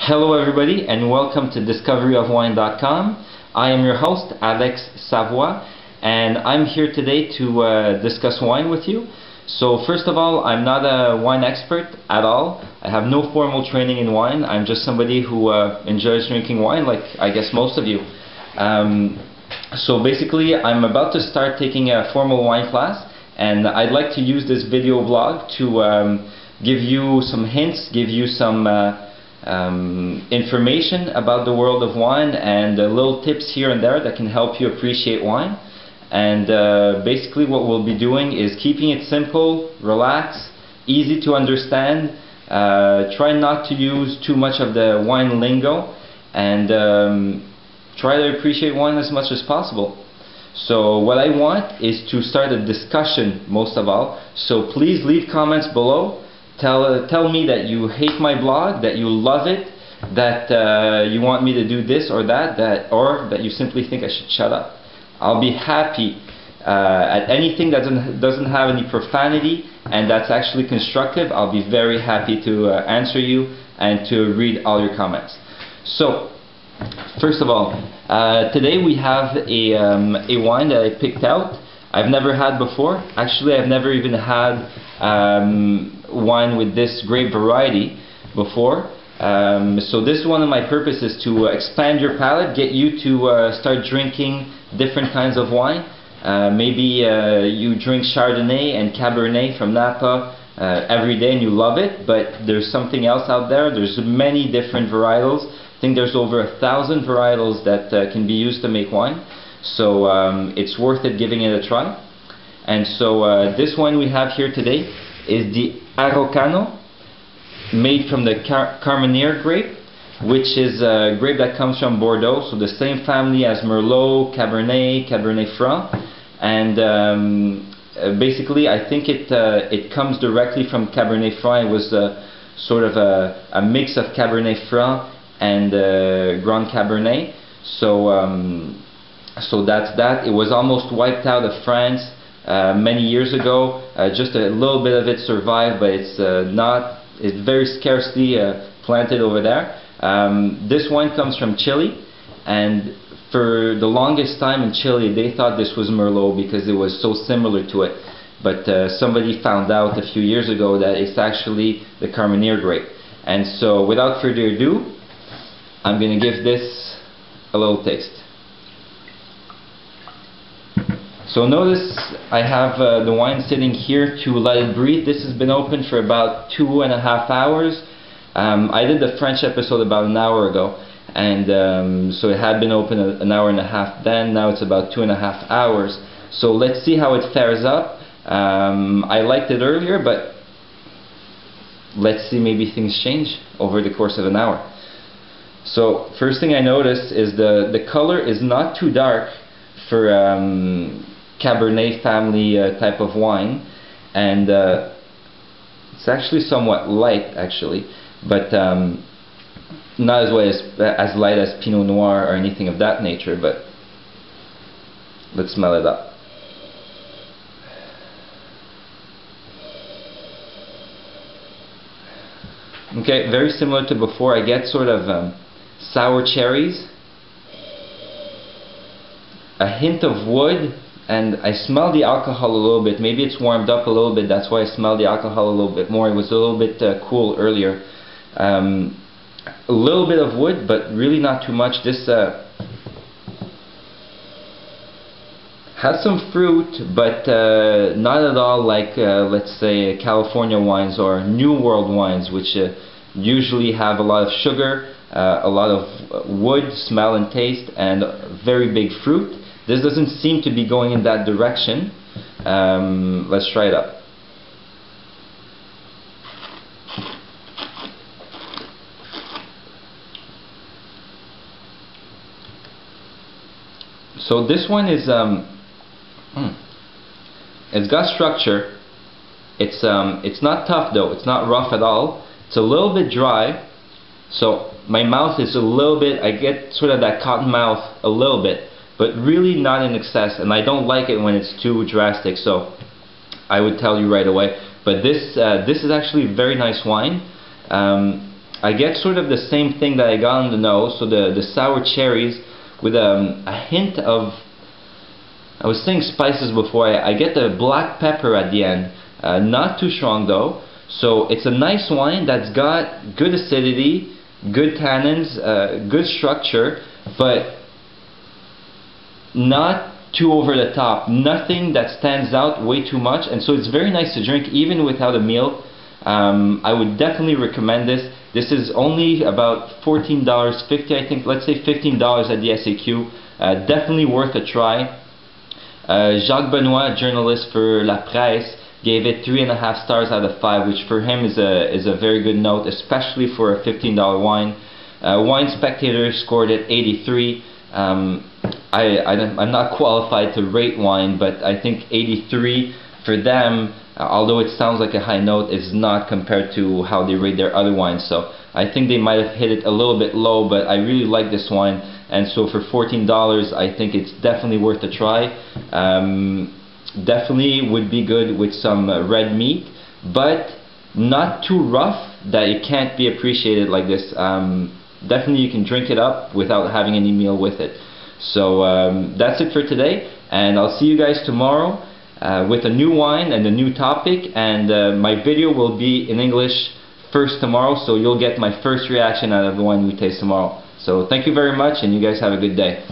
Hello everybody and welcome to discoveryofwine.com. I am your host Alex Savoie and I'm here today to discuss wine with you. So first of all, I'm not a wine expert at all. I have no formal training in wine. I'm just somebody who enjoys drinking wine, like I guess most of you. So basically I'm about to start taking a formal wine class, and I'd like to use this video blog to give you some hints, give you some information about the world of wine and little tips here and there that can help you appreciate wine. And basically what we'll be doing is keeping it simple, relaxed, easy to understand. Try not to use too much of the wine lingo, and try to appreciate wine as much as possible. So what I want is to start a discussion most of all. So please leave comments below. Tell me that you hate my blog, that you love it, that you want me to do this or that, or that you simply think I should shut up. I'll be happy at anything that doesn't have any profanity and that's actually constructive. I'll be very happy to answer you and to read all your comments. So first of all, today we have a wine that I picked out. I've never had before. Actually, I've never even had wine with this grape variety before. So this is one of my purposes, to expand your palate, get you to start drinking different kinds of wine. Maybe you drink Chardonnay and Cabernet from Napa every day and you love it, but there's something else out there. There's many different varietals. I think there's over 1,000 varietals that can be used to make wine. So it's worth it giving it a try. And so this wine we have here today is the Araucano, made from the Carmenere grape, which is a grape that comes from Bordeaux, so the same family as Merlot, Cabernet, Cabernet Franc. And basically I think it comes directly from Cabernet Franc. It was sort of a mix of Cabernet Franc and Grand Cabernet. So that's that. It was almost wiped out of France many years ago. Just a little bit of it survived, but it's very scarcely planted over there. This wine comes from Chile, and for the longest time in Chile they thought this was Merlot because it was so similar to it. But somebody found out a few years ago that it's actually the Carmenere grape. And so without further ado, I'm going to give this a little taste. So notice I have the wine sitting here to let it breathe. This has been open for about 2.5 hours. I did the French episode about an hour ago, and so it had been open an hour and a half then. Now it's about 2.5 hours. So let's see how it fares up. I liked it earlier, but let's see, maybe things change over the course of an hour. So first thing I noticed is the color is not too dark for Cabernet family type of wine, and it's actually somewhat light actually, but not as light as Pinot Noir or anything of that nature. But let's smell it up. Okay, very similar to before. I get sort of sour cherries, a hint of wood, and I smell the alcohol a little bit. Maybe it's warmed up a little bit, that's why I smell the alcohol a little bit more. It was a little bit cool earlier. A little bit of wood, but really not too much. This has some fruit, but not at all like let's say California wines or New World wines, which usually have a lot of sugar, a lot of wood, smell and taste, and very big fruit. This doesn't seem to be going in that direction. Let's try it up. So this one is it's got structure. It's not tough though. It's not rough at all. It's a little bit dry. So my mouth is a little bit, I get sort of that cotton mouth a little bit, but really not in excess, and I don't like it when it's too drastic, so I would tell you right away. But this is actually a very nice wine. I get sort of the same thing that I got on the nose, so the sour cherries with a hint of, I was saying spices before, I get the black pepper at the end, not too strong though. So it's a nice wine that's got good acidity, good tannins, good structure, but not too over the top, nothing that stands out way too much, and so it's very nice to drink even without a meal. I would definitely recommend this. This is only about $14.50, I think, let's say $15 at the SAQ. Definitely worth a try. Jacques Benoit, journalist for La Presse, gave it 3.5 stars out of 5, which for him is a very good note, especially for a $15 wine. Wine Spectator scored it 83. I'm not qualified to rate wine, but I think 83 for them, although it sounds like a high note, is not compared to how they rate their other wines. So I think they might have hit it a little bit low, but I really like this wine, and so for $14 I think it's definitely worth a try. Definitely would be good with some red meat, but not too rough that it can't be appreciated like this. Definitely you can drink it up without having any meal with it. So that's it for today, and I'll see you guys tomorrow with a new wine and a new topic, and my video will be in English first tomorrow, so you'll get my first reaction out of the wine we taste tomorrow. So thank you very much, and you guys have a good day.